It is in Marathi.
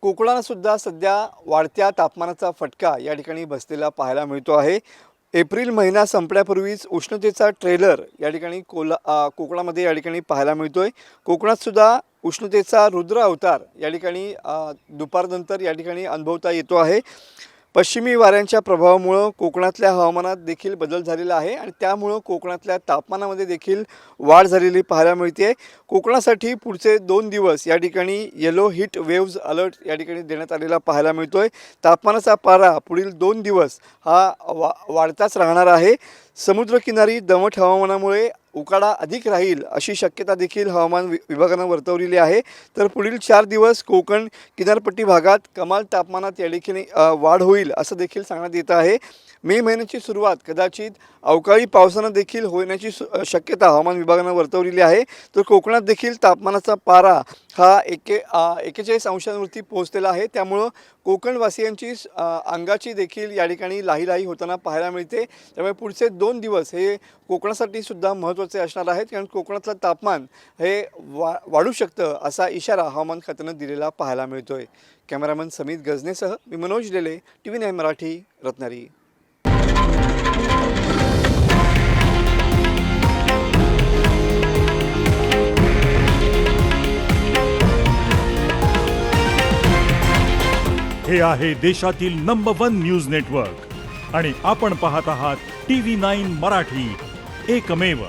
कोकणाला सुद्धा सध्या वाढत्या तापमानाचा फटका या ठिकाणी बसलेला पाहायला मिळतो आहे। एप्रिल महिना संपण्यापूर्वीच उष्णतेचा ट्रेलर या ठिकाणी कोकणामध्ये या ठिकाणी पाहायला मिळतोय। कोकणात सुद्धा उष्णतेचा रुद्र अवतार या ठिकाणी दुपारनंतर या ठिकाणी अनुभवता येतो आहे। पश्चिमी वाऱ्यांच्या प्रभावामुळे कोकणातल्या हवामानात देखील बदल झालेला आहे आणि त्यामुळे कोकणातल्या तापमानामध्ये देखील वाढ झालेली पाहायला मिळते। कोकणासाठी पुढचे 2 दिवस या ठिकाणी येलो हीट वेव्हज अलर्ट या ठिकाणी देण्यात आलेला पाहायला मिळतोय। तापमानाचा पारा पुढील 2 दिवस हा वाढताच राहणार आहे। समुद्रकिनारी दमट हवामानामुळे उकाडा अधिक राहील अशी शक्यता देखील हवामान विभागाने वर्तवलेली आहे। तर पुढील 4 दिवस कोकण किनारपट्टी भागात कमाल तापमानात या ठिकाणी वाढ होईल असं देखील सांगण्यात येत आहे। मे महिन्याची सुरुवात कदाचित अवकाळी पावसाने देखील होण्याची शक्यता हवामान विभागाने वर्तवलेली आहे। तर कोकणात देखील तापमानाचा पारा हा 41 अंशांवरती पोहोचलेला आहे। त्यामुळे कोकणवासियांची अंगाची देखील या ठिकाणी लाहीलाही होताना पाहायला मिळते। त्यामुळे पुढचे 2 दिवस हे कोकणासाठी सुद्धा महत्त्वाचे असणार आहेत, कारण कोकणातलं तापमान हे वाढू शकतं असा इशारा हवामान खात्याने दिलेला पाहायला मिळतोय। कॅमेरामन समीत गजनेसह मी मनोज लेले, TV9 मराठी, रत्नागिरी। हे आहे देशातील नंबर 1 न्यूज नेटवर्क आणि आपण पाहत आहात TV9 मराठी, एकमेव।